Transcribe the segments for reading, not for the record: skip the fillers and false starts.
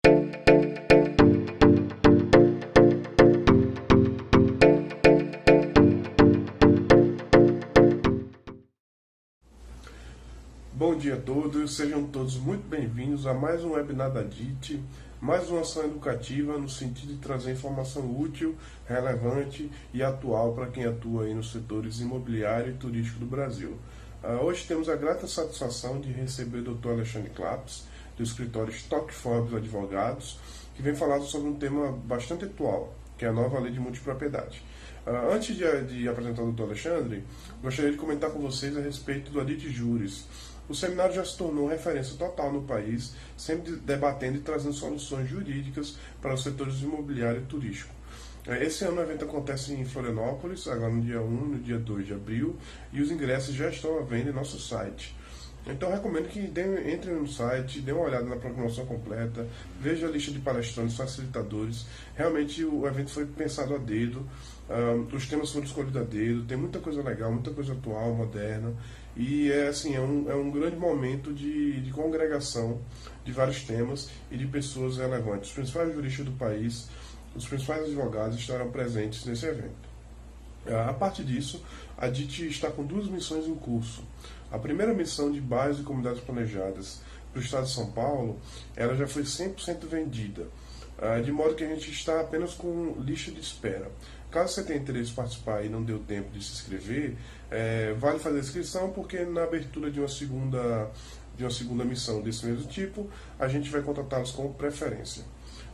Bom dia a todos, sejam todos muito bem-vindos a mais um webinar da DIT, mais uma ação educativa no sentido de trazer informação útil, relevante e atual para quem atua aí nos setores imobiliário e turístico do Brasil. Hoje temos a grata satisfação de receber o Dr. Alexandre Claps, do escritório Stock Forbes Advogados, que vem falar sobre um tema bastante atual, que é a nova lei de multipropriedade. Antes de apresentar o Dr. Alexandre, gostaria de comentar com vocês a respeito do Adit Juris. O seminário já se tornou referência total no país, sempre debatendo e trazendo soluções jurídicas para os setores imobiliário e turístico. Esse ano o evento acontece em Florianópolis, agora no dia 1 e no dia 2 de abril, e os ingressos já estão à venda em nosso site. Então recomendo que entrem no site, dêem uma olhada na programação completa, vejam a lista de palestrantes, facilitadores. Realmente o evento foi pensado a dedo, os temas foram escolhidos a dedo, tem muita coisa legal, muita coisa atual, moderna. E é um grande momento de congregação de vários temas e de pessoas relevantes. Os principais juristas do país, os principais advogados estarão presentes nesse evento. A parte disso, a DIT está com duas missões em curso. A primeira missão de bairros e comunidades planejadas para o estado de São Paulo, ela já foi 100% vendida, de modo que a gente está apenas com lista de espera. Caso você tenha interesse em participar e não deu tempo de se inscrever, vale fazer a inscrição, porque na abertura de uma segunda missão desse mesmo tipo, a gente vai contratá-los com preferência.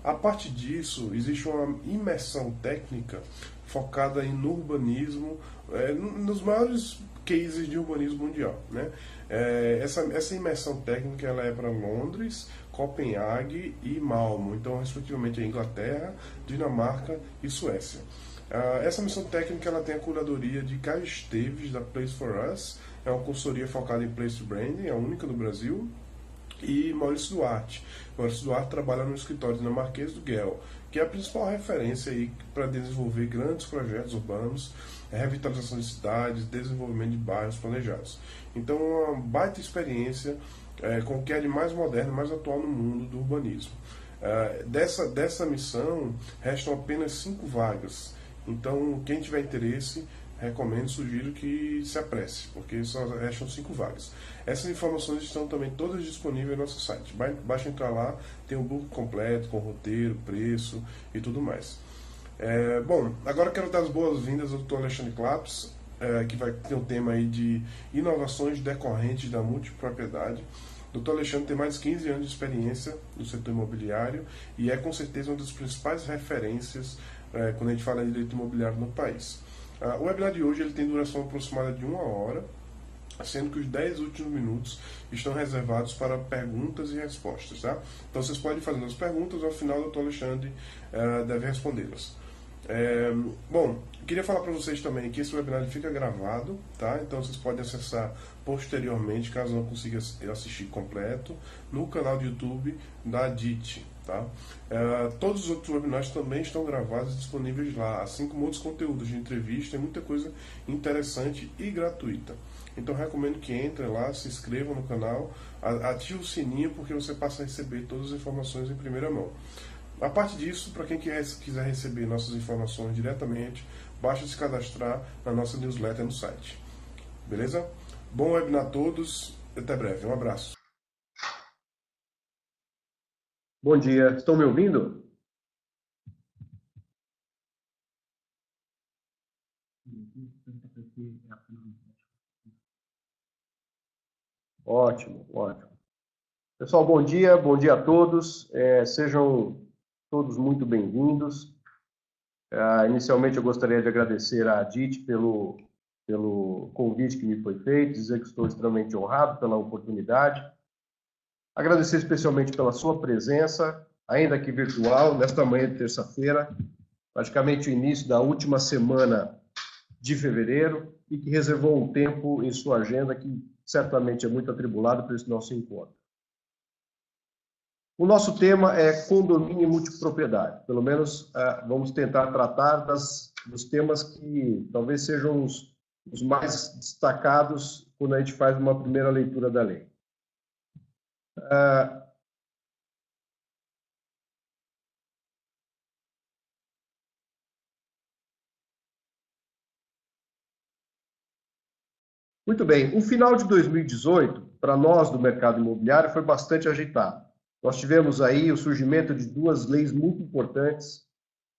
A parte disso, existe uma imersão técnica focada no urbanismo, nos maiores cases de urbanismo mundial. Né? Essa imersão técnica ela é para Londres, Copenhague e Malmö, então respectivamente a Inglaterra, Dinamarca e Suécia. Essa missão técnica ela tem a curadoria de Caio Esteves, da Place for Us, é uma consultoria focada em Place Branding, a única no Brasil, e Maurício Duarte. Maurício Duarte trabalha no escritório dinamarquês do GEL, que é a principal referência para desenvolver grandes projetos urbanos, revitalização de cidades, desenvolvimento de bairros planejados. Então, é uma baita experiência com o que é de mais moderno, mais atual no mundo do urbanismo. Dessa missão, restam apenas 5 vagas. Então, quem tiver interesse, recomendo, sugiro que se apresse, porque só restam 5 vagas. Essas informações estão também todas disponíveis no nosso site. Basta entrar lá, tem o book completo, com roteiro, preço e tudo mais. Bom, agora quero dar as boas-vindas ao Dr. Alexandre Claps, que vai ter um tema aí de inovações decorrentes da multipropriedade. O Dr. Alexandre tem mais de 15 anos de experiência no setor imobiliário e é com certeza uma das principais referências quando a gente fala de direito imobiliário no país. O webinar de hoje ele tem duração aproximada de 1 hora, sendo que os 10 últimos minutos estão reservados para perguntas e respostas. Tá? Então vocês podem fazer as perguntas, ao final o Dr. Alexandre deve respondê-las. Bom, queria falar para vocês também que esse webinar ele fica gravado, tá? Então vocês podem acessar posteriormente, caso não consiga assistir completo, no canal do YouTube da DIT. Tá? Todos os outros webinars também estão gravados e disponíveis lá, assim como outros conteúdos de entrevista e muita coisa interessante e gratuita. Então recomendo que entre lá, se inscreva no canal, ative o sininho porque você passa a receber todas as informações em primeira mão. A parte disso, para quem quiser receber nossas informações diretamente, basta se cadastrar na nossa newsletter no site. Beleza? Bom webinar a todos, até breve. Um abraço. Bom dia, estão me ouvindo? Ótimo, ótimo. Pessoal, bom dia a todos. Sejam todos muito bem-vindos. Inicialmente, eu gostaria de agradecer à DIT pelo convite que me foi feito, dizer que estou extremamente honrado pela oportunidade. Agradecer especialmente pela sua presença, ainda que virtual, nesta manhã de terça-feira, praticamente o início da última semana de fevereiro, e que reservou um tempo em sua agenda que certamente é muito atribulado para esse nosso encontro. O nosso tema é condomínio e multipropriedade. Pelo menos vamos tentar tratar dos temas que talvez sejam os mais destacados quando a gente faz uma primeira leitura da lei. Muito bem, o final de 2018, para nós do mercado imobiliário, foi bastante agitado. Nós tivemos aí o surgimento de duas leis muito importantes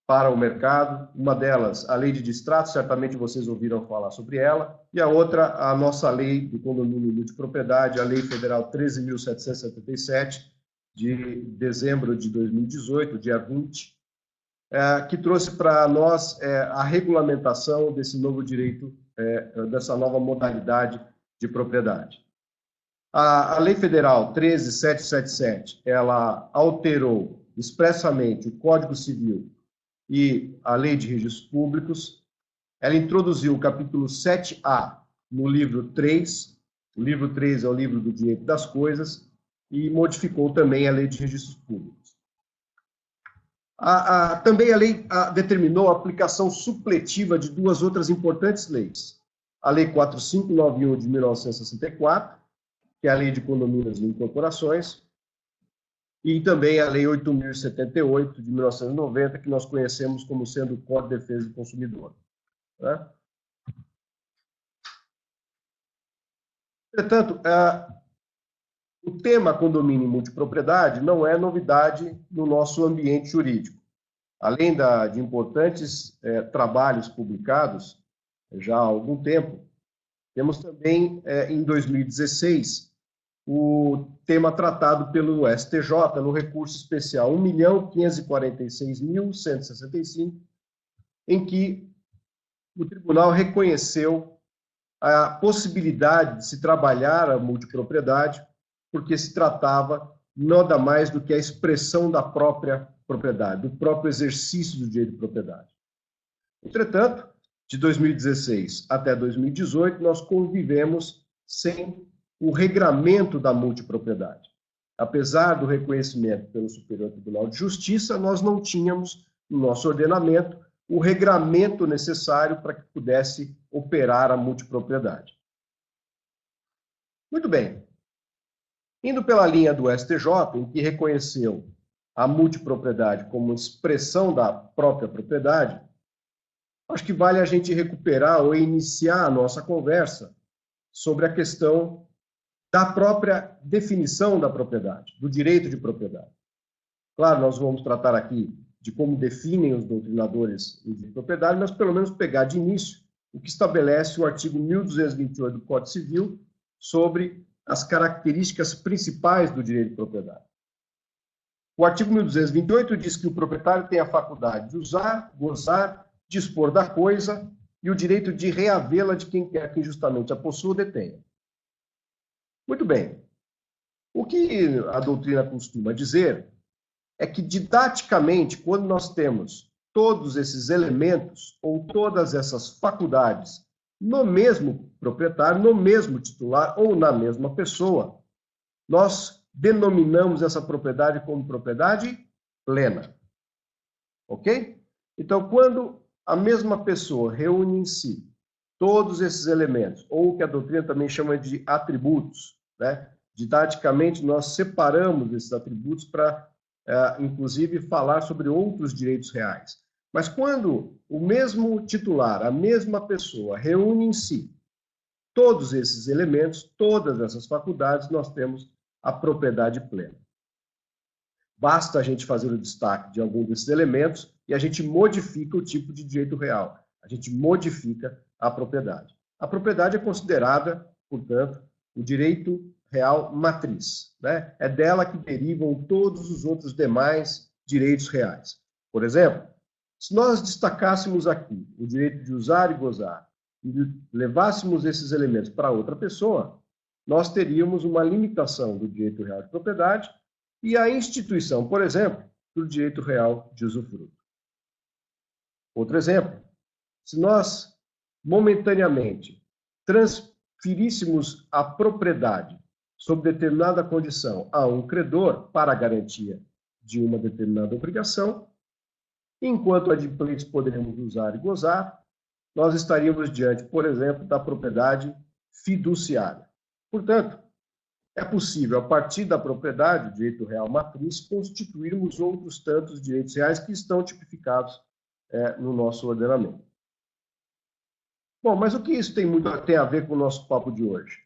para o mercado. Uma delas, a lei de distrato, certamente vocês ouviram falar sobre ela, e a outra, a nossa lei do condomínio multipropriedade, a Lei Federal 13.777, de dezembro de 2018, dia 20, que trouxe para nós a regulamentação desse novo direito, dessa nova modalidade de propriedade. A Lei Federal 13.777, ela alterou expressamente o Código Civil e a Lei de Registros Públicos. Ela introduziu o capítulo 7A no livro 3, o livro 3 é o livro do direito das coisas, e modificou também a Lei de Registros Públicos. Também a lei determinou a aplicação supletiva de duas outras importantes leis. A Lei 4591 de 1964, que é a Lei de Condomínios e Incorporações, e também a Lei 8.078 de 1990, que nós conhecemos como sendo o Código de Defesa do Consumidor. Né? Portanto, o tema condomínio e multipropriedade não é novidade no nosso ambiente jurídico. Além de importantes trabalhos publicados já há algum tempo, temos também, em 2016, o tema tratado pelo STJ no recurso especial 1.546.165, em que o tribunal reconheceu a possibilidade de se trabalhar a multipropriedade, porque se tratava nada mais do que a expressão da própria propriedade, do próprio exercício do direito de propriedade. Entretanto, de 2016 até 2018, nós convivemos sem o regramento da multipropriedade. Apesar do reconhecimento pelo Superior Tribunal de Justiça, nós não tínhamos no nosso ordenamento o regramento necessário para que pudesse operar a multipropriedade. Muito bem. Indo pela linha do STJ, em que reconheceu a multipropriedade como expressão da própria propriedade, acho que vale a gente recuperar ou iniciar a nossa conversa sobre a questão da própria definição da propriedade, do direito de propriedade. Claro, nós vamos tratar aqui de como definem os doutrinadores o direito de propriedade, mas pelo menos pegar de início o que estabelece o artigo 1228 do Código Civil sobre as características principais do direito de propriedade. O artigo 1228 diz que o proprietário tem a faculdade de usar, gozar, dispor da coisa e o direito de reavê-la de quem quer que injustamente a possua ou detenha. Muito bem. O que a doutrina costuma dizer é que, didaticamente, quando nós temos todos esses elementos ou todas essas faculdades no mesmo proprietário, no mesmo titular ou na mesma pessoa, nós denominamos essa propriedade como propriedade plena. Ok? Então, quando a mesma pessoa reúne em si todos esses elementos, ou o que a doutrina também chama de atributos, né? Didaticamente, nós separamos esses atributos para, inclusive, falar sobre outros direitos reais. Mas quando o mesmo titular, a mesma pessoa, reúne em si todos esses elementos, todas essas faculdades, nós temos a propriedade plena. Basta a gente fazer o destaque de algum desses elementos e a gente modifica o tipo de direito real. A gente modifica a propriedade. A propriedade é considerada, portanto, o direito real matriz, né? É dela que derivam todos os outros demais direitos reais. Por exemplo, se nós destacássemos aqui o direito de usar e gozar e levássemos esses elementos para outra pessoa, nós teríamos uma limitação do direito real de propriedade e a instituição, por exemplo, do direito real de usufruto. Outro exemplo, se nós momentaneamente transferíssemos a propriedade sob determinada condição a um credor para a garantia de uma determinada obrigação, enquanto adimplentes poderemos usar e gozar, nós estaríamos diante, por exemplo, da propriedade fiduciária. Portanto, é possível, a partir da propriedade, o direito real matriz, constituirmos outros tantos direitos reais que estão tipificados no nosso ordenamento. Bom, mas o que isso tem a ver com o nosso papo de hoje?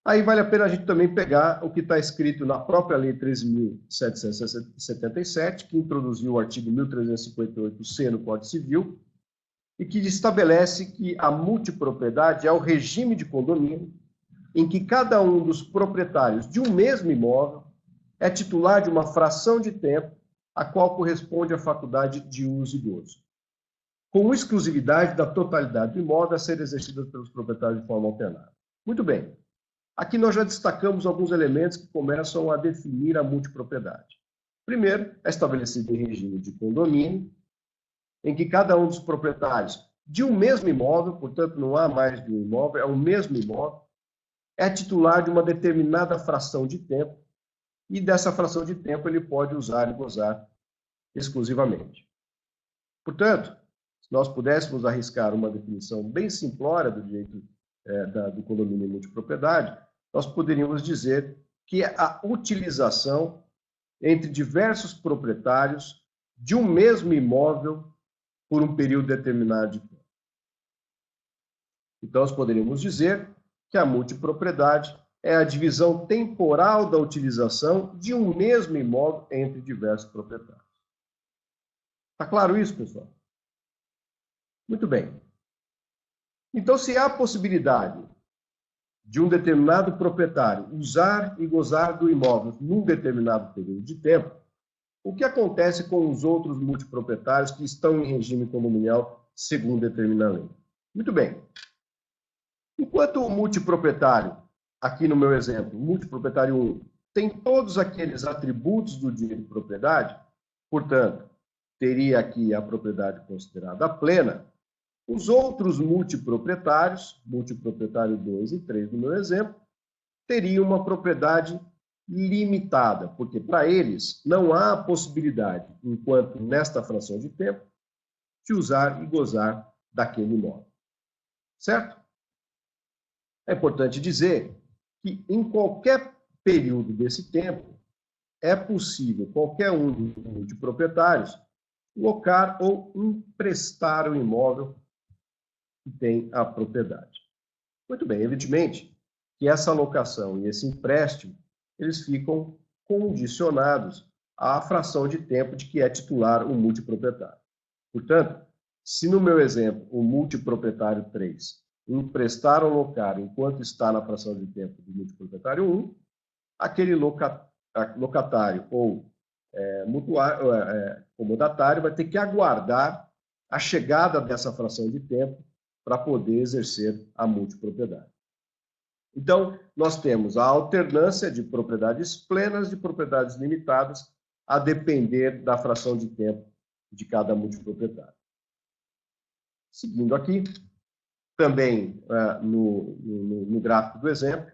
Aí vale a pena a gente também pegar o que está escrito na própria Lei 13.777, que introduziu o artigo 1358C no Código Civil, e que estabelece que a multipropriedade é o regime de condomínio em que cada um dos proprietários de um mesmo imóvel é titular de uma fração de tempo a qual corresponde à faculdade de uso e gozo, com exclusividade da totalidade do imóvel a ser exercida pelos proprietários de forma alternada. Muito bem. Aqui nós já destacamos alguns elementos que começam a definir a multipropriedade. Primeiro, é estabelecido em regime de condomínio, em que cada um dos proprietários de um mesmo imóvel, portanto não há mais de um imóvel, é o mesmo imóvel, é titular de uma determinada fração de tempo, e dessa fração de tempo ele pode usar e gozar exclusivamente. Portanto, se nós pudéssemos arriscar uma definição bem simplória do direito do condomínio em multipropriedade, nós poderíamos dizer que é a utilização entre diversos proprietários de um mesmo imóvel por um período determinado de tempo. Então, nós poderíamos dizer que a multipropriedade é a divisão temporal da utilização de um mesmo imóvel entre diversos proprietários. Está claro isso, pessoal? Muito bem. Então, se há a possibilidade de um determinado proprietário usar e gozar do imóvel num determinado período de tempo, o que acontece com os outros multiproprietários que estão em regime condominial segundo determina a lei? Muito bem. Enquanto o multiproprietário, aqui no meu exemplo, o multiproprietário 1, tem todos aqueles atributos do direito de propriedade, portanto, teria aqui a propriedade considerada plena, os outros multiproprietários, multiproprietário 2 e 3 no meu exemplo, teriam uma propriedade limitada, porque para eles não há possibilidade, enquanto nesta fração de tempo, de usar e gozar daquele imóvel. Certo? É importante dizer que em qualquer período desse tempo, é possível qualquer um dos multiproprietários locar ou emprestar o imóvel que tem a propriedade. Muito bem, evidentemente que essa locação e esse empréstimo, eles ficam condicionados à fração de tempo de que é titular o multiproprietário. Portanto, se no meu exemplo o multiproprietário 3 emprestar ou locar enquanto está na fração de tempo do multiproprietário 1, aquele locatário ou comodatário vai ter que aguardar a chegada dessa fração de tempo para poder exercer a multipropriedade. Então, nós temos a alternância de propriedades plenas e propriedades limitadas, a depender da fração de tempo de cada multiproprietário. Seguindo aqui, também no gráfico do exemplo,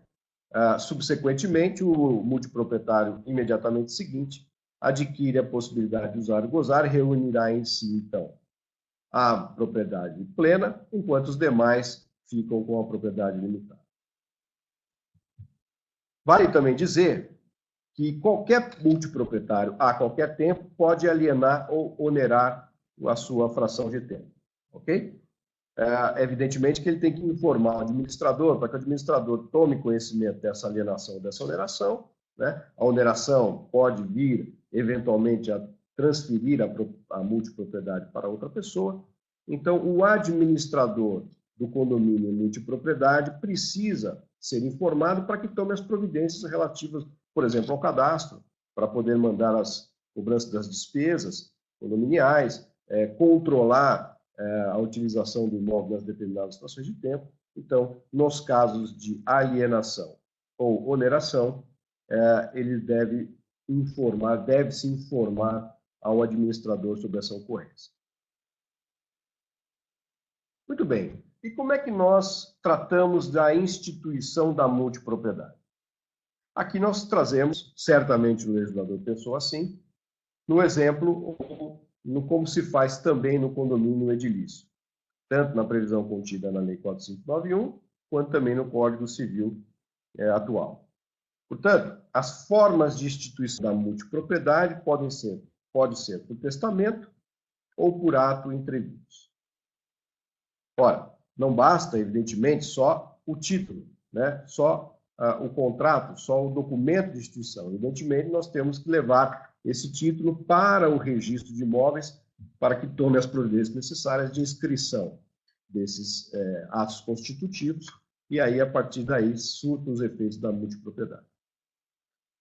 subsequentemente, o multiproprietário imediatamente seguinte adquire a possibilidade de usar e gozar e reunirá em si, então, a propriedade plena, enquanto os demais ficam com a propriedade limitada. Vale também dizer que qualquer multiproprietário, a qualquer tempo, pode alienar ou onerar a sua fração de tempo. Ok? Evidentemente que ele tem que informar o administrador, para que o administrador tome conhecimento dessa alienação ou dessa oneração. Né? A oneração pode vir, eventualmente, a transferir a multipropriedade para outra pessoa. Então, o administrador do condomínio multipropriedade precisa ser informado para que tome as providências relativas, por exemplo, ao cadastro, para poder mandar as cobranças das despesas condominiais, controlar a utilização do imóvel nas determinadas situações de tempo. Então, nos casos de alienação ou oneração, ele deve-se informar ao administrador sobre essa ocorrência. Muito bem. E como é que nós tratamos da instituição da multipropriedade? Aqui nós trazemos, certamente o legislador pensou assim, no exemplo, no como se faz também no condomínio edilício, tanto na previsão contida na Lei 4591, quanto também no Código Civil atual. Portanto, as formas de instituição da multipropriedade pode ser por testamento ou por ato intrevidos. Ora, não basta, evidentemente, só o título, né? Só o contrato, só o documento de instituição. Evidentemente, nós temos que levar esse título para o registro de imóveis para que tome as providências necessárias de inscrição desses atos constitutivos e aí, a partir daí, surtam os efeitos da multipropriedade.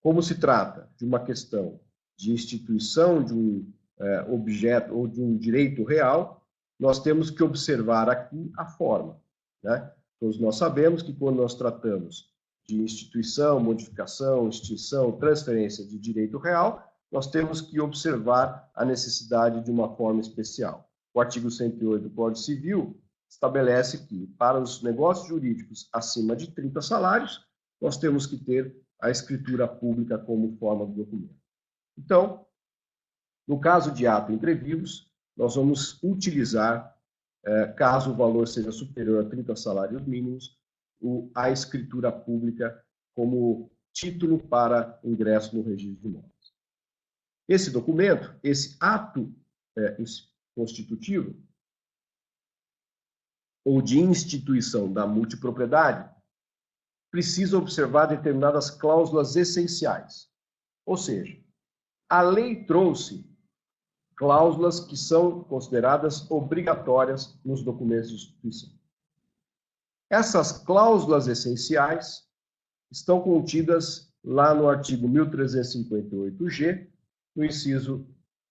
Como se trata de uma questão de instituição de um objeto ou de um direito real, nós temos que observar aqui a forma, né? Todos nós sabemos que quando nós tratamos de instituição, modificação, extinção, transferência de direito real, nós temos que observar a necessidade de uma forma especial. O artigo 108 do Código Civil estabelece que, para os negócios jurídicos acima de 30 salários, nós temos que ter a escritura pública como forma do documento. Então, no caso de ato entre vivos, nós vamos utilizar, caso o valor seja superior a 30 salários mínimos, a escritura pública como título para ingresso no registro de imóveis. Esse documento, esse ato constitutivo, ou de instituição da multipropriedade, precisa observar determinadas cláusulas essenciais. Ou seja, a lei trouxe cláusulas que são consideradas obrigatórias nos documentos de instituição. Essas cláusulas essenciais estão contidas lá no artigo 1358-G, no inciso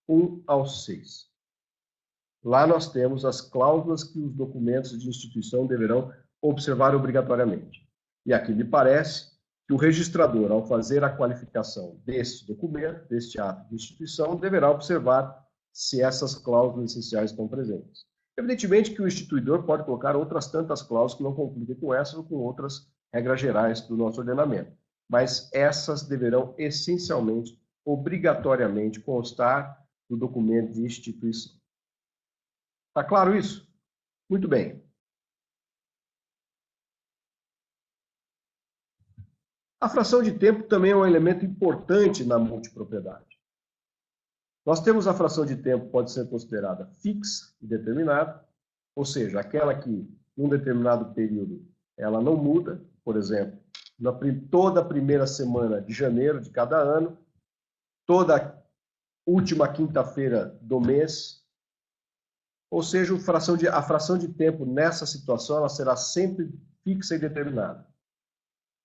1 ao 6. Lá nós temos as cláusulas que os documentos de instituição deverão observar obrigatoriamente. E aqui me parece que o registrador, ao fazer a qualificação deste documento, deste ato de instituição, deverá observar se essas cláusulas essenciais estão presentes. Evidentemente que o instituidor pode colocar outras tantas cláusulas que não conflitem com essas ou com outras regras gerais do nosso ordenamento, mas essas deverão essencialmente, obrigatoriamente, constar no documento de instituição. Está claro isso? Muito bem. A fração de tempo também é um elemento importante na multipropriedade. Nós temos a fração de tempo que pode ser considerada fixa e determinada, ou seja, aquela que, em um determinado período, ela não muda, por exemplo, toda a primeira semana de janeiro de cada ano, toda última quinta-feira do mês, ou seja, a fração de tempo nessa situação ela será sempre fixa e determinada.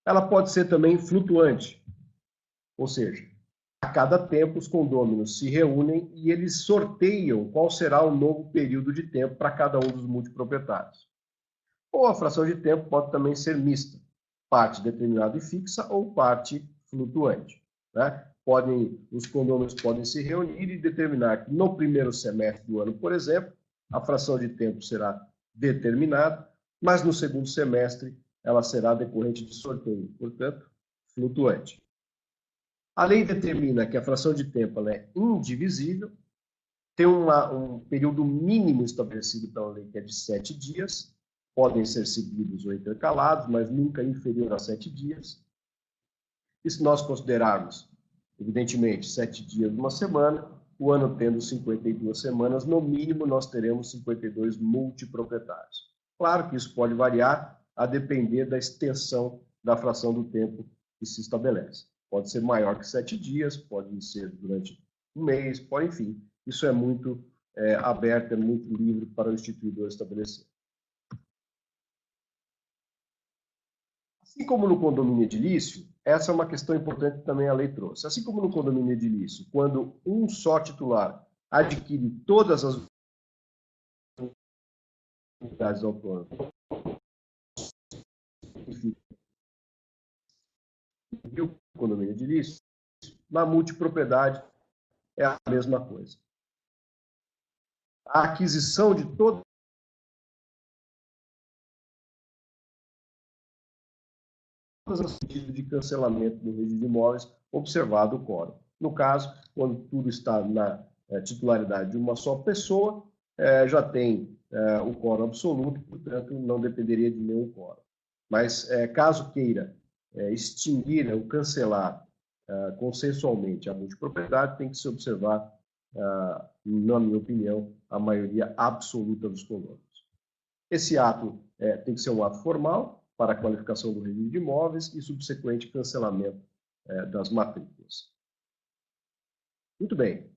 Ela pode ser também flutuante, ou seja, a cada tempo os condôminos se reúnem e eles sorteiam qual será o novo período de tempo para cada um dos multiproprietários. Ou a fração de tempo pode também ser mista, parte determinada e fixa ou parte flutuante, né? Os condôminos podem se reunir e determinar que no primeiro semestre do ano, por exemplo, a fração de tempo será determinada, mas no segundo semestre ela será decorrente de sorteio, portanto, flutuante. A lei determina que a fração de tempo ela é indivisível, tem um período mínimo estabelecido pela lei, que é de 7 dias, podem ser seguidos ou intercalados, mas nunca inferior a 7 dias. E se nós considerarmos, evidentemente, 7 dias de uma semana, o ano tendo 52 semanas, no mínimo nós teremos 52 multiproprietários. Claro que isso pode variar a depender da extensão da fração do tempo que se estabelece. Pode ser maior que 7 dias, pode ser durante um mês, pode, enfim. Isso é muito aberto, é muito livre para o instituidor estabelecer. Assim como no condomínio edilício, essa é uma questão importante que também a lei trouxe. Assim como no condomínio edilício, quando um só titular adquire todas as unidades autônomas, e o condomínio edilício, na multipropriedade é a mesma coisa. A aquisição de todas as medidas de cancelamento do registro de imóveis, observado o quórum. No caso, quando tudo está na titularidade de uma só pessoa, já tem o quórum absoluto, portanto, não dependeria de nenhum quórum. Mas, caso queira extinguir ou cancelar consensualmente a multipropriedade, tem que se observar, na minha opinião, a maioria absoluta dos condôminos. Esse ato tem que ser um ato formal para a qualificação do regime de imóveis e subsequente cancelamento das matrículas. Muito bem.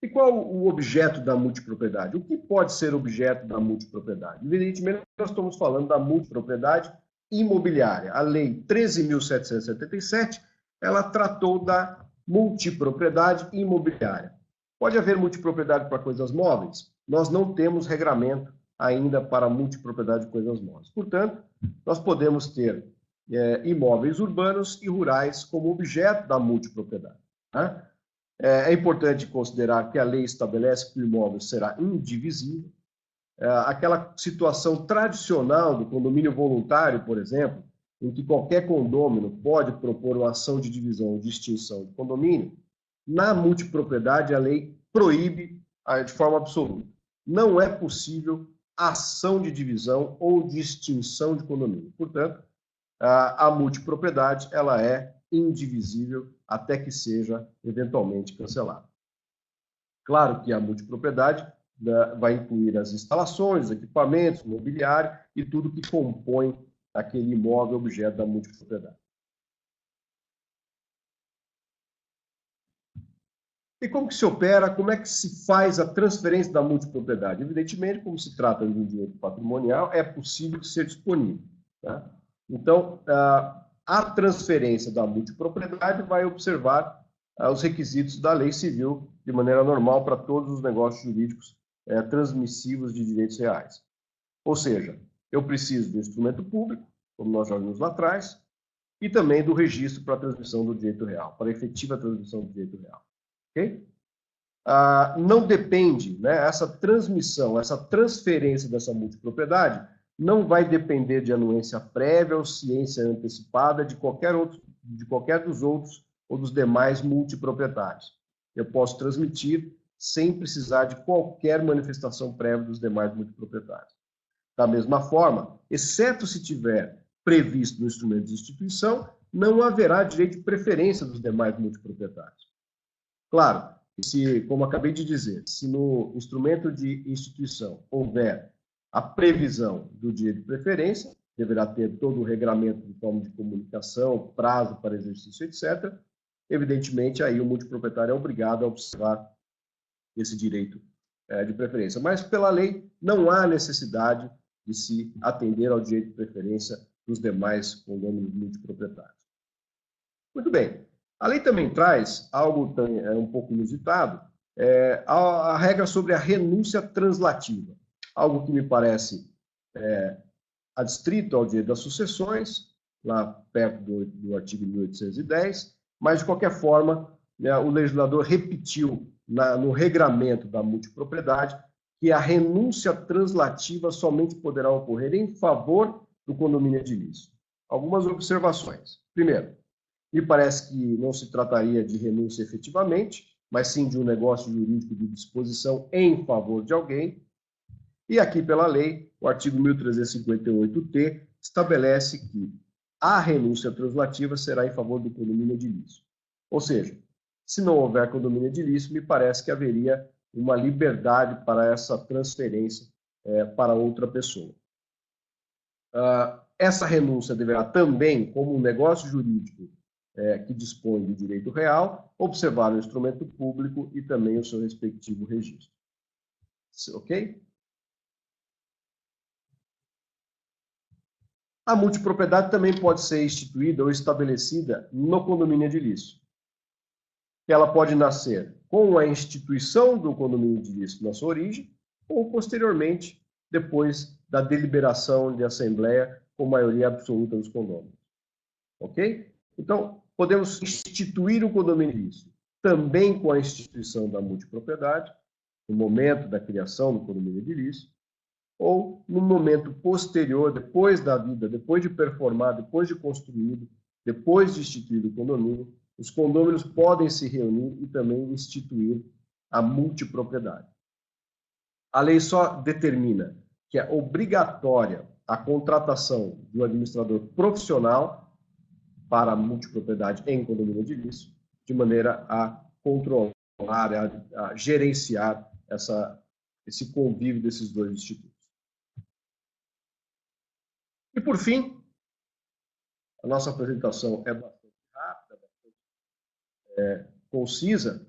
E qual o objeto da multipropriedade? O que pode ser objeto da multipropriedade? Evidentemente, nós estamos falando da multipropriedade imobiliária. A Lei 13.777, ela tratou da multipropriedade imobiliária. Pode haver multipropriedade para coisas móveis? Nós não temos regramento ainda para multipropriedade de coisas móveis. Portanto, nós podemos ter imóveis urbanos e rurais como objeto da multipropriedade. Né? É importante considerar que a lei estabelece que o imóvel será indivisível. Aquela situação tradicional do condomínio voluntário, por exemplo, em que qualquer condômino pode propor uma ação de divisão ou de extinção de condomínio, na multipropriedade a lei proíbe de forma absoluta. Não é possível ação de divisão ou de extinção de condomínio. Portanto, a multipropriedade ela é indivisível até que seja eventualmente cancelada. Claro que a multipropriedade vai incluir as instalações, equipamentos, mobiliário e tudo que compõe aquele imóvel objeto da multipropriedade. E como que se opera, como é que se faz a transferência da multipropriedade? Evidentemente, como se trata de um direito patrimonial, é possível ser disponível. Tá? Então, a transferência da multipropriedade vai observar os requisitos da lei civil de maneira normal para todos os negócios jurídicos transmissivos de direitos reais. Ou seja, eu preciso do instrumento público, como nós já vimos lá atrás, e também do registro para a transmissão do direito real, para a efetiva transmissão do direito real. Okay? Não depende, né, essa transmissão, essa transferência dessa multipropriedade não vai depender de anuência prévia ou ciência antecipada de qualquer dos outros ou dos demais multiproprietários. Eu posso transmitir sem precisar de qualquer manifestação prévia dos demais multiproprietários. Da mesma forma, exceto se tiver previsto no instrumento de instituição, não haverá direito de preferência dos demais multiproprietários. Claro, como acabei de dizer, se no instrumento de instituição houver a previsão do direito de preferência, deverá ter todo o regramento de forma de comunicação, prazo para exercício, etc. Evidentemente, aí o multiproprietário é obrigado a observar esse direito de preferência. Mas, pela lei, não há necessidade de se atender ao direito de preferência dos demais condôminos multiproprietários. Muito bem. A lei também traz algo um pouco inusitado, a regra sobre a renúncia translativa, algo que me parece adstrito ao direito das sucessões, lá perto do artigo 1810, mas, de qualquer forma, o legislador repetiu no regramento da multipropriedade que a renúncia translativa somente poderá ocorrer em favor do condomínio edilício. Algumas observações. Primeiro, me parece que não se trataria de renúncia efetivamente, mas sim de um negócio jurídico de disposição em favor de alguém. E aqui, pela lei, o artigo 1358-T estabelece que a renúncia translativa será em favor do condomínio edilício. Ou seja, se não houver condomínio edilício, me parece que haveria uma liberdade para essa transferência para outra pessoa. Essa renúncia deverá também, como um negócio jurídico que dispõe de direito real, observar o instrumento público e também o seu respectivo registro. Ok? A multipropriedade também pode ser instituída ou estabelecida no condomínio edilício. Ela pode nascer com a instituição do condomínio edilício na sua origem ou, posteriormente, depois da deliberação de assembleia com maioria absoluta dos condôminos. Ok? Então, podemos instituir o condomínio edilício também com a instituição da multipropriedade, no momento da criação do condomínio edilício, ou no momento posterior, depois da vida, depois de performar, depois de construído, depois de instituído o condomínio, os condôminos podem se reunir e também instituir a multipropriedade. A lei só determina que é obrigatória a contratação de um administrador profissional para a multipropriedade em condomínio edilício, de maneira a controlar a gerenciar esse convívio desses dois institutos. E, por fim, a nossa apresentação é bastante rápida, bastante concisa.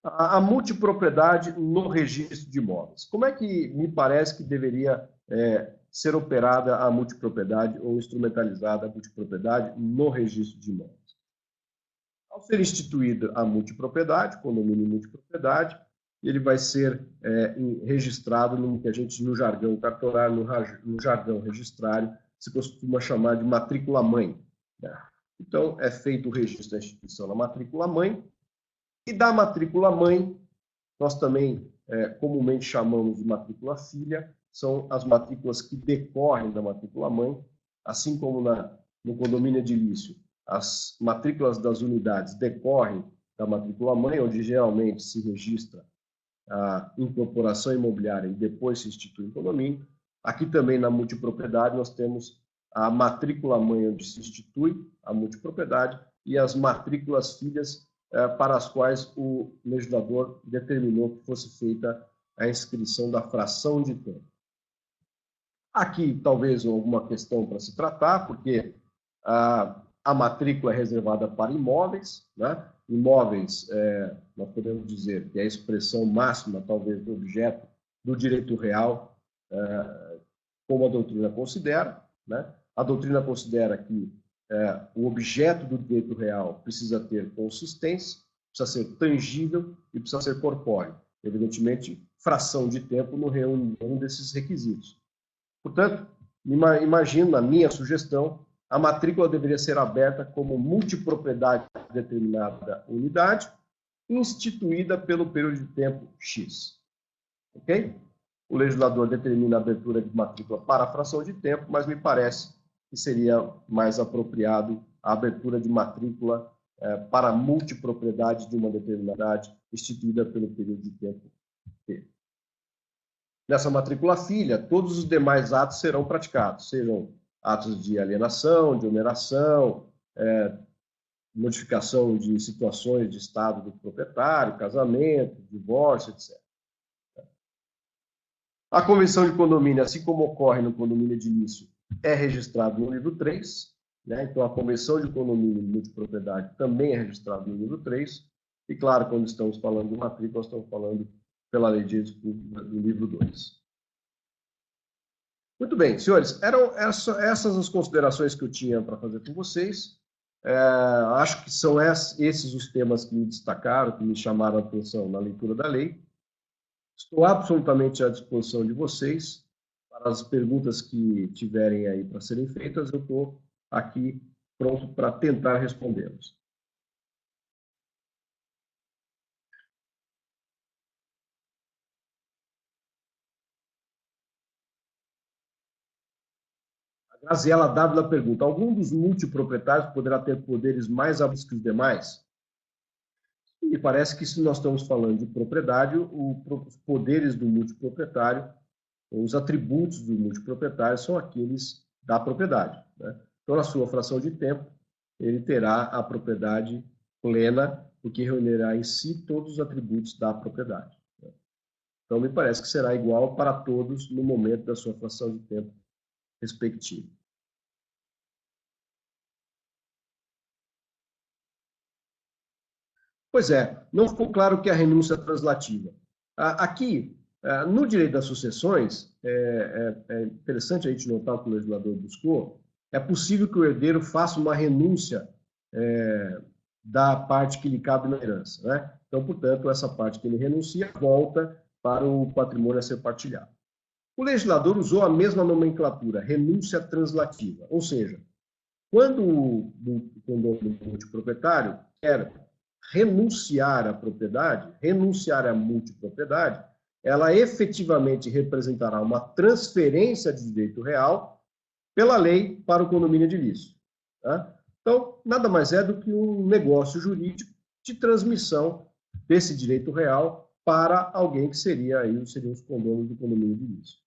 A multipropriedade no registro de imóveis. Como é que me parece que deveria ser operada a multipropriedade ou instrumentalizada a multipropriedade no registro de imóveis? Ao ser instituída a multipropriedade, condomínio multipropriedade, ele vai ser registrado no que a gente, no jargão cartorário, no jargão registrário, se costuma chamar de matrícula-mãe. Né? Então, é feito o registro da instituição na matrícula-mãe, e da matrícula-mãe, nós também comumente chamamos de matrícula-filha, são as matrículas que decorrem da matrícula-mãe, assim como no condomínio edilício, as matrículas das unidades decorrem da matrícula-mãe, onde geralmente se registra a incorporação imobiliária e depois se institui o condomínio. Aqui também na multipropriedade nós temos a matrícula-mãe, onde se institui a multipropriedade, e as matrículas filhas, para as quais o legislador determinou que fosse feita a inscrição da fração de tempo. Aqui, talvez, alguma questão para se tratar, porque a matrícula é reservada para imóveis, né? Imóveis, nós podemos dizer que é a expressão máxima, talvez, do objeto do direito real, como a doutrina considera, né? A doutrina considera que o objeto do direito real precisa ter consistência, precisa ser tangível e precisa ser corpóreo. Evidentemente, fração de tempo não reúne nenhum desses requisitos. Portanto, imagino, na minha sugestão, a matrícula deveria ser aberta como multipropriedade de determinada unidade, instituída pelo período de tempo X. Ok? O legislador determina a abertura de matrícula para a fração de tempo, mas me parece que seria mais apropriado a abertura de matrícula para a multipropriedade de uma determinada unidade instituída pelo período de tempo T. Nessa matrícula filha, todos os demais atos serão praticados, sejam atos de alienação, de oneração, modificação de situações de estado do proprietário, casamento, divórcio, etc. A convenção de condomínio, assim como ocorre no condomínio edilício, é registrado no livro 3, né? Então a convenção de condomínio multipropriedade também é registrada no livro 3, e claro, quando estamos falando de matrícula, nós estamos falando pela lei de direitos públicos do livro 2. Muito bem, senhores, eram essas as considerações que eu tinha para fazer com vocês. Acho que são esses os temas que me destacaram, que me chamaram a atenção na leitura da lei. Estou absolutamente à disposição de vocês para as perguntas que tiverem aí para serem feitas. Eu estou aqui pronto para tentar respondê-las. A Graziela Dávila pergunta: algum dos multiproprietários poderá ter poderes mais amplos que os demais? E parece que, se nós estamos falando de propriedade, os poderes do multiproprietário, os atributos do multiproprietário são aqueles da propriedade, né? Então, na sua fração de tempo, ele terá a propriedade plena, porque reunirá em si todos os atributos da propriedade, né? Então, me parece que será igual para todos no momento da sua fração de tempo respectiva. Pois é, não ficou claro que a renúncia translativa. Aqui, no direito das sucessões, é interessante a gente notar o que o legislador buscou, é possível que o herdeiro faça uma renúncia da parte que lhe cabe na herança, né? Então, portanto, essa parte que ele renuncia volta para o patrimônio a ser partilhado. O legislador usou a mesma nomenclatura, renúncia translativa, ou seja, quando o condomínio multiproprietário quer renunciar à propriedade, renunciar à multipropriedade, ela efetivamente representará uma transferência de direito real pela lei para o condomínio edilício, tá? Então, nada mais é do que um negócio jurídico de transmissão desse direito real para alguém que seriam os condôminos do condomínio edilício.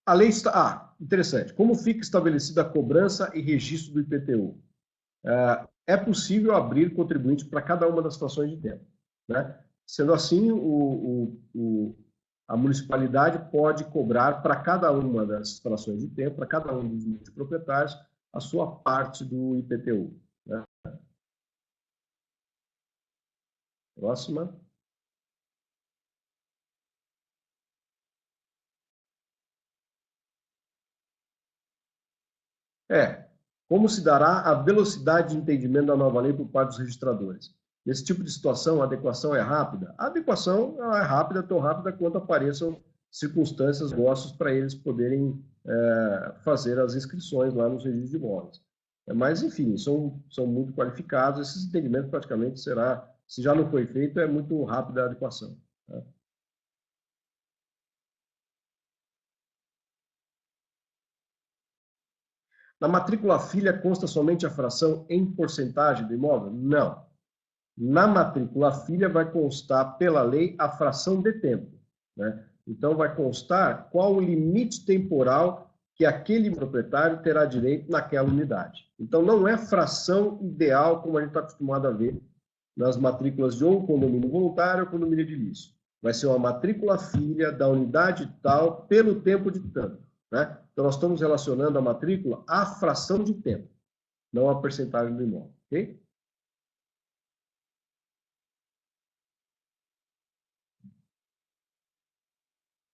A lei está... interessante. Como fica estabelecida a cobrança e registro do IPTU? É possível abrir contribuintes para cada uma das situações de tempo, né? Sendo assim, a municipalidade pode cobrar para cada uma das frações de tempo, para cada um dos multiproprietários, a sua parte do IPTU, né? Próxima. Como se dará a velocidade de entendimento da nova lei por parte dos registradores? Nesse tipo de situação, a adequação é rápida? A adequação é rápida, tão rápida quanto apareçam circunstâncias, gostos para eles poderem fazer as inscrições lá nos registros de imóveis. Mas, enfim, são muito qualificados, esses entendimentos praticamente será, se já não foi feito, é muito rápida a adequação, tá? Na matrícula filha consta somente a fração em porcentagem do imóvel? Não. Na matrícula filha vai constar, pela lei, a fração de tempo, né? Então, vai constar qual o limite temporal que aquele proprietário terá direito naquela unidade. Então, não é fração ideal, como a gente está acostumado a ver nas matrículas de ou condomínio voluntário ou condomínio edilício. Vai ser uma matrícula filha da unidade tal pelo tempo de tanto, né? Então, nós estamos relacionando a matrícula à fração de tempo, não à percentagem do imóvel, ok?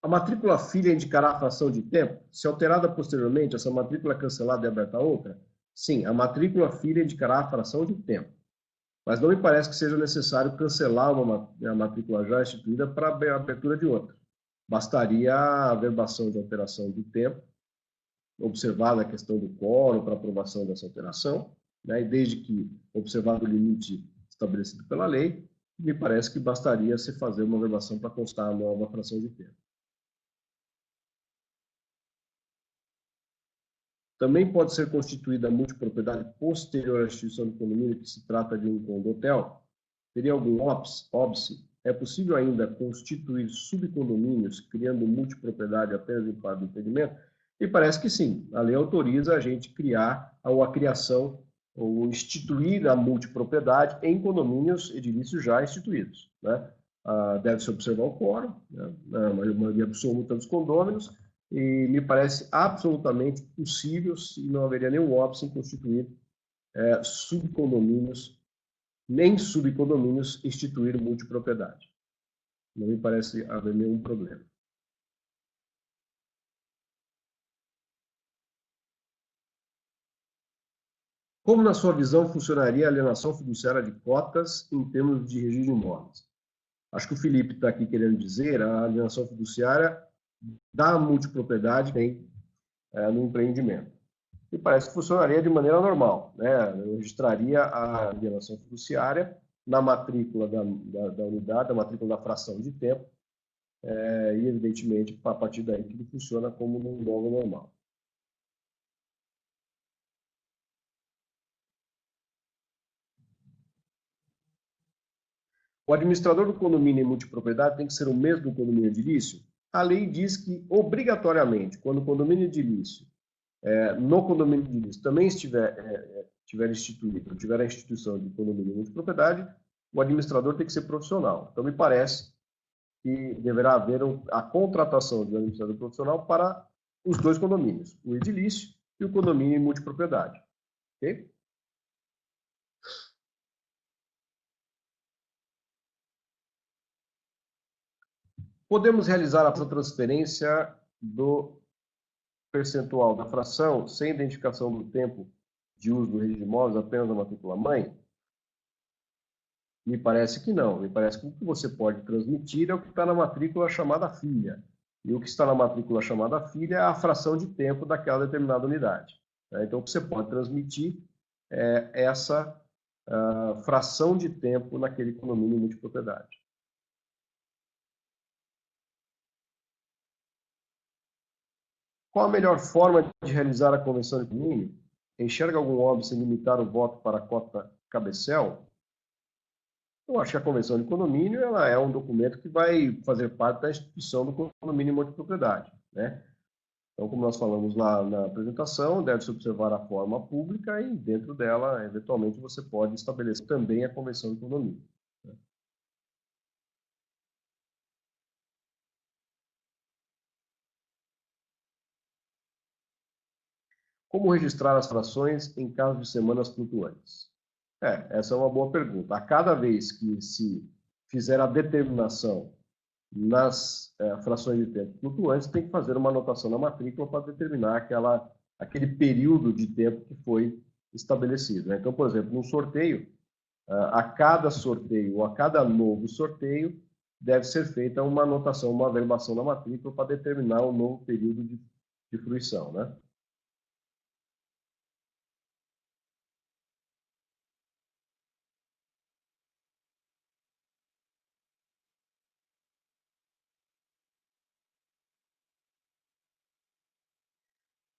A matrícula filha indicará a fração de tempo? Se alterada posteriormente, essa matrícula é cancelada e aberta a outra? Sim, a matrícula filha indicará a fração de tempo. Mas não me parece que seja necessário cancelar a matrícula já instituída para a abertura de outra. Bastaria a averbação de alteração do tempo, observada a questão do quórum para aprovação dessa alteração, né? E desde que observado o limite estabelecido pela lei, me parece que bastaria se fazer uma averbação para constar a nova fração de tempo. Também pode ser constituída a multipropriedade posterior à instituição do condomínio, que se trata de um condotel. Teria algum óbice? É possível ainda constituir subcondomínios, criando multipropriedade apenas em parte do empreendimento? E parece que sim. A lei autoriza a gente criar, ou a criação, ou instituir a multipropriedade em condomínios edilícios já instituídos, né? Deve-se observar o quórum, né? A maioria absoluta dos condôminos, e me parece absolutamente possível, se não haveria nenhum óbice em constituir subcondomínios, nem subcondomínios instituir multipropriedade. Não me parece haver nenhum problema. Como, na sua visão, funcionaria a alienação fiduciária de cotas em termos de registro de imóveis? Acho que o Felipe está aqui querendo dizer a alienação fiduciária da multipropriedade no empreendimento. E parece que funcionaria de maneira normal, né? Eu registraria a alienação fiduciária na matrícula da unidade, da matrícula da fração de tempo, e, evidentemente, a partir daí tudo funciona como no imóvel normal. O administrador do condomínio em multipropriedade tem que ser o mesmo do condomínio edilício? A lei diz que, obrigatoriamente, quando o condomínio edilício, no condomínio edilício também tiver instituído, tiver a instituição de condomínio em multipropriedade, o administrador tem que ser profissional. Então, me parece que deverá haver a contratação de um administrador profissional para os dois condomínios, o edilício e o condomínio em multipropriedade. Ok? Podemos realizar a transferência do percentual da fração sem identificação do tempo de uso do registro de imóveis apenas na matrícula mãe? Me parece que não. Me parece que o que você pode transmitir é o que está na matrícula chamada filha. E o que está na matrícula chamada filha é a fração de tempo daquela determinada unidade. Então, o que você pode transmitir é essa fração de tempo naquele condomínio multipropriedade. Qual a melhor forma de realizar a convenção de condomínio? Enxerga algum óbice em limitar o voto para a cota cabecel? Eu acho que a convenção de condomínio ela é um documento que vai fazer parte da instituição do condomínio multipropriedade, né? Então, como nós falamos lá na apresentação, deve-se observar a forma pública e, dentro dela, eventualmente, você pode estabelecer também a convenção de condomínio. Como registrar as frações em caso de semanas flutuantes? Essa é uma boa pergunta. A cada vez que se fizer a determinação nas frações de tempo flutuantes, tem que fazer uma anotação na matrícula para determinar aquele período de tempo que foi estabelecido. Então, por exemplo, no sorteio, a cada sorteio ou a cada novo sorteio, deve ser feita uma anotação, uma averbação na matrícula para determinar o novo período de fruição, né?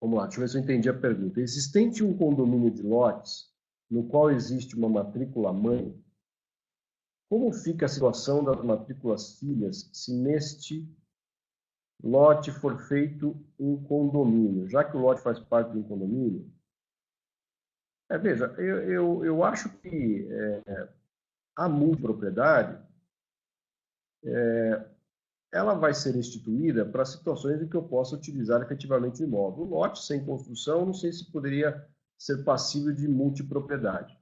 Vamos lá, deixa eu ver se eu entendi a pergunta. Existente um condomínio de lotes no qual existe uma matrícula mãe, como fica a situação das matrículas filhas se neste lote for feito um condomínio? Já que o lote faz parte de um condomínio, veja, eu acho que a multipropriedade ela vai ser instituída para situações em que eu possa utilizar efetivamente o imóvel. O lote sem construção, não sei se poderia ser passível de multipropriedade.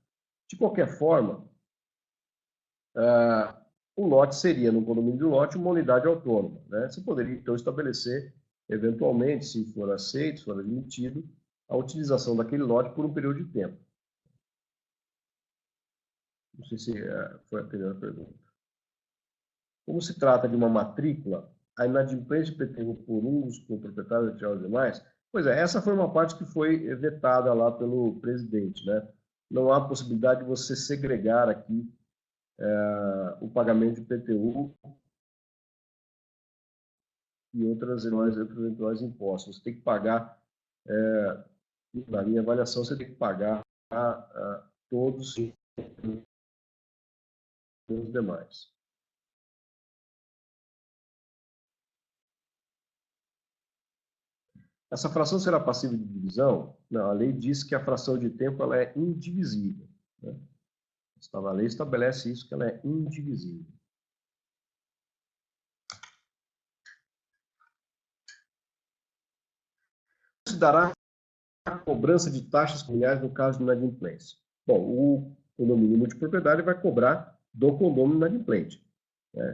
De qualquer forma, o lote seria, no condomínio de lote, uma unidade autônoma, né? Você poderia, então, estabelecer, eventualmente, se for aceito, se for admitido, a utilização daquele lote por um período de tempo. Não sei se foi a primeira pergunta. Como se trata de uma matrícula, a inadimplência IPTU por um dos proprietários retirar os demais, pois essa foi uma parte que foi vetada lá pelo presidente, né? Não há possibilidade de você segregar aqui o pagamento de IPTU e outros eventuais impostos. Você tem que pagar, na minha avaliação, você tem que pagar todos os demais. Essa fração será passível de divisão? Não, a lei diz que a fração de tempo ela é indivisível, né? A lei estabelece isso, que ela é indivisível. Se dará a cobrança de taxas comunais no caso de inadimplência? Bom, o condomínio multipropriedade vai cobrar do condomínio inadimplente.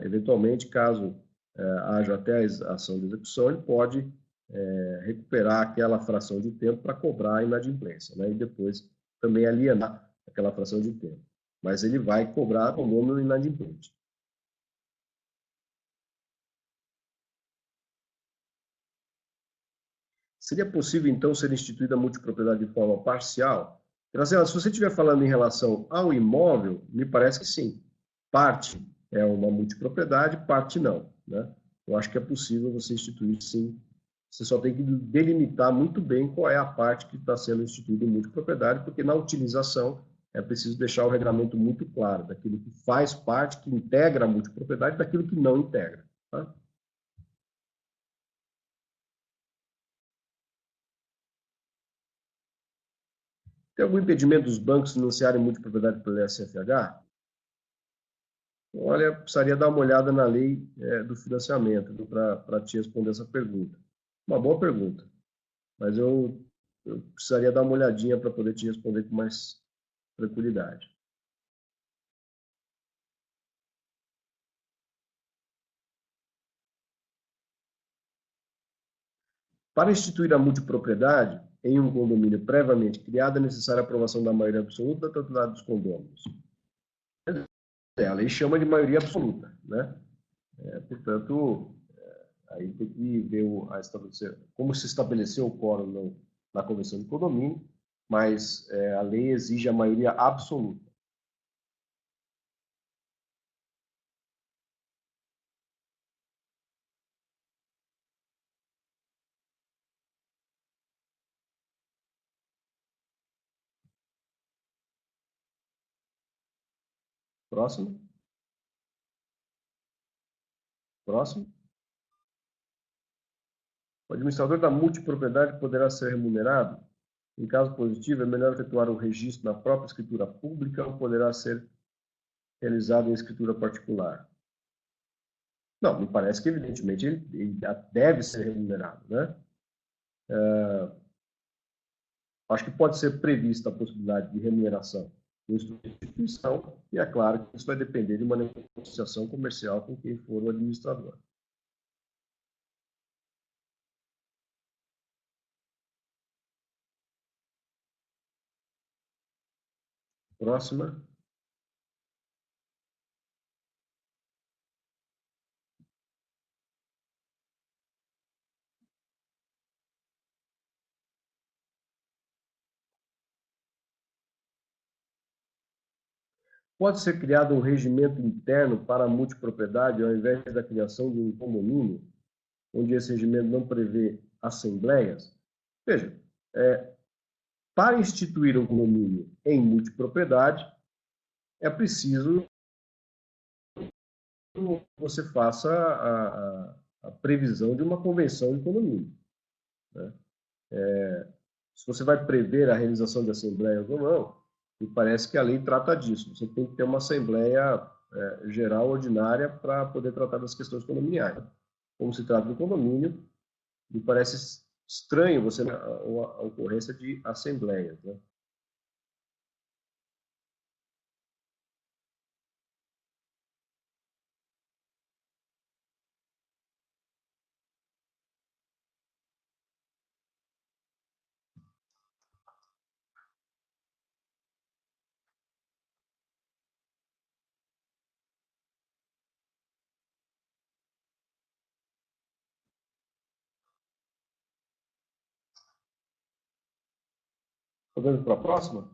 Eventualmente, caso haja até a ação de execução, ele pode recuperar aquela fração de tempo para cobrar a inadimplência, né? E depois também alienar aquela fração de tempo. Mas ele vai cobrar o condomínio inadimplente. Seria possível, então, ser instituída a multipropriedade de forma parcial? Graziela, se você estiver falando em relação ao imóvel, me parece que sim. Parte é uma multipropriedade, parte não, né? Eu acho que é possível você instituir, sim. Você só tem que delimitar muito bem qual é a parte que está sendo instituída em multipropriedade, porque na utilização é preciso deixar o regulamento muito claro daquilo que faz parte, que integra a multipropriedade, daquilo que não integra, tá? Tem algum impedimento dos bancos financiarem multipropriedade pelo SFH? Olha, precisaria dar uma olhada na lei do financiamento para te responder essa pergunta. Uma boa pergunta, mas eu precisaria dar uma olhadinha para poder te responder com mais tranquilidade. Para instituir a multipropriedade em um condomínio previamente criado, é necessária a aprovação da maioria absoluta da totalidade dos condôminos. A lei chama de maioria absoluta, né? Portanto, aí tem que ver como se estabeleceu o quórum na convenção de condomínio, mas a lei exige a maioria absoluta. Próximo. Próximo. O administrador da multipropriedade poderá ser remunerado? Em caso positivo, é melhor efetuar o registro na própria escritura pública ou poderá ser realizado em escritura particular? Não, me parece que, evidentemente, ele deve ser remunerado, né? Acho que pode ser prevista a possibilidade de remuneração em instituição, e é claro que isso vai depender de uma negociação comercial com quem for o administrador. Próxima. Pode ser criado um regimento interno para a multipropriedade ao invés da criação de um condomínio, onde esse regimento não prevê assembleias? Veja, para instituir um condomínio em multipropriedade, é preciso que você faça a previsão de uma convenção de condomínio, né? Se você vai prever a realização de assembleias ou não, me parece que a lei trata disso. Você tem que ter uma assembleia geral ordinária para poder tratar das questões condominiais. Como se trata de condomínio, me parece estranho você a ocorrência de assembleias, né? Podemos para a próxima?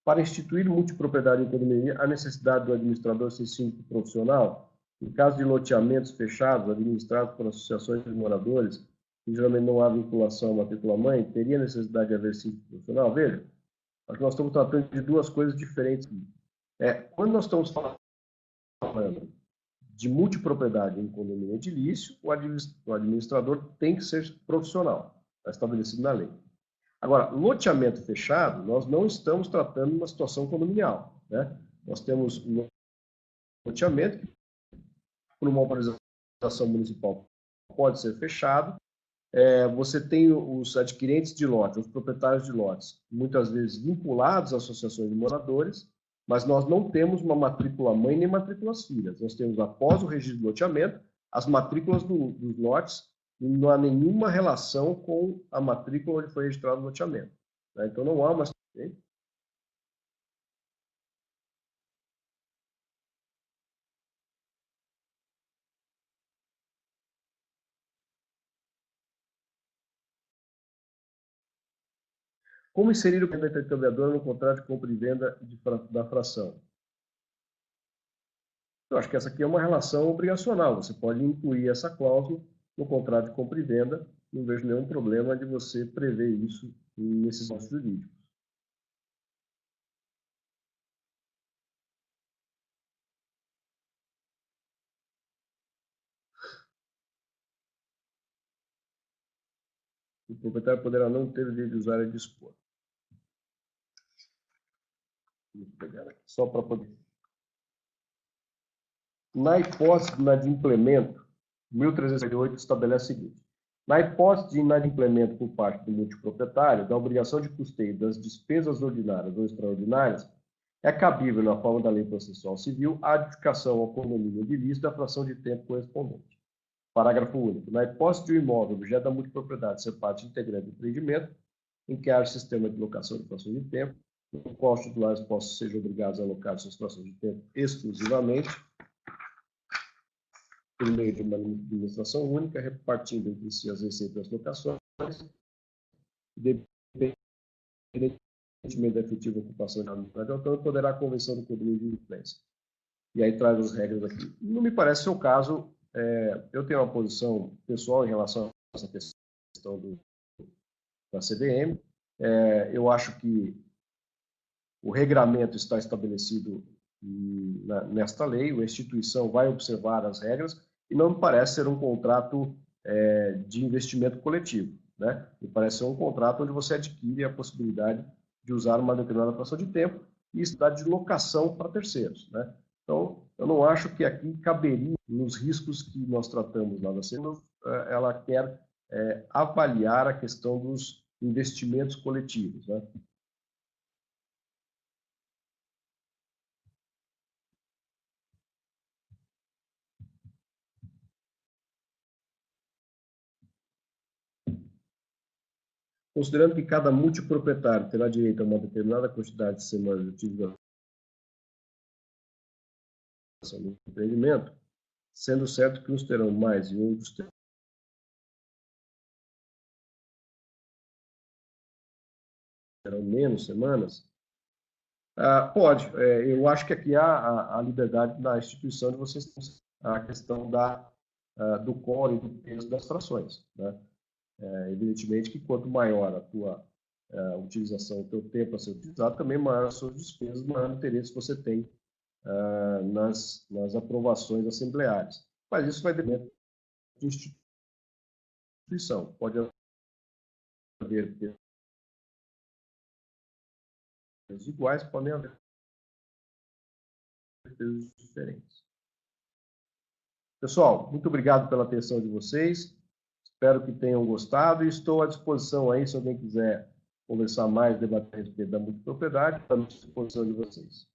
Para instituir multipropriedade em condomínio, há necessidade do administrador ser síndico profissional? Em caso de loteamentos fechados, administrados por associações de moradores, que geralmente não há vinculação à matrícula-mãe, teria necessidade de haver síndico profissional? Veja, acho que nós estamos tratando de duas coisas diferentes. Quando nós estamos falando de multipropriedade em condomínio edilício, o administrador tem que ser profissional, está estabelecido na lei. Agora, loteamento fechado, nós não estamos tratando de uma situação condominial, né? Nós temos um loteamento que, por uma autorização municipal, pode ser fechado. Você tem os adquirentes de lotes, os proprietários de lotes, muitas vezes vinculados a associações de moradores, mas nós não temos uma matrícula-mãe nem matrículas filhas. Nós temos, após o registro do loteamento, as matrículas dos lotes, e não há nenhuma relação com a matrícula onde foi registrado o loteamento, né? Então, não há uma... Como inserir o da intercambiadora no contrato de compra e venda da fração? Eu acho que essa aqui é uma relação obrigacional. Você pode incluir essa cláusula no contrato de compra e venda. Não vejo nenhum problema de você prever isso nesses atos jurídicos. O proprietário poderá não ter o direito de usar e dispor. Vou pegar aqui só para poder... Na hipótese de inadimplemento, 1358 estabelece o seguinte: na hipótese de inadimplemento por parte do multiproprietário da obrigação de custeio das despesas ordinárias ou extraordinárias, é cabível, na forma da lei processual civil, a adjudicação ao condomínio edilício da fração de tempo correspondente. Parágrafo único. Na hipótese de um imóvel objeto da multipropriedade ser parte integrante do empreendimento, em que haja sistema de locação de frações de tempo, no qual os titulares sejam obrigados a alocar suas frações de tempo exclusivamente, por meio de uma administração única, repartindo entre si as receitas das locações, independentemente da efetiva ocupação da unidade autônoma, poderá a convenção do condomínio de influência. E aí traz as regras aqui. Não me parece ser o caso. Eu tenho uma posição pessoal em relação a essa questão da CVM. Eu acho que o regramento está estabelecido nesta lei, a instituição vai observar as regras e não me parece ser um contrato de investimento coletivo, né? Me parece ser um contrato onde você adquire a possibilidade de usar uma determinada fração de tempo e isso dá de locação para terceiros, né? Então, eu não acho que aqui caberia nos riscos que nós tratamos lá da CVM, ela quer avaliar a questão dos investimentos coletivos, né? Considerando que cada multiproprietário terá direito a uma determinada quantidade de semanas de utilização do empreendimento, sendo certo que uns terão mais e outros terão menos semanas, pode. Eu acho que aqui há a liberdade da instituição de vocês a questão do core e do peso das frações, né? Evidentemente que quanto maior a tua utilização, o teu tempo a ser utilizado, também maior as suas despesas, maior o interesse você tem nas aprovações assembleares. Mas isso vai depender de instituição. Pode haver pesos iguais, podem haver pesos diferentes. Pessoal, muito obrigado pela atenção de vocês. Espero que tenham gostado e estou à disposição aí, se alguém quiser conversar mais, debater a respeito da multipropriedade, estou à disposição de vocês.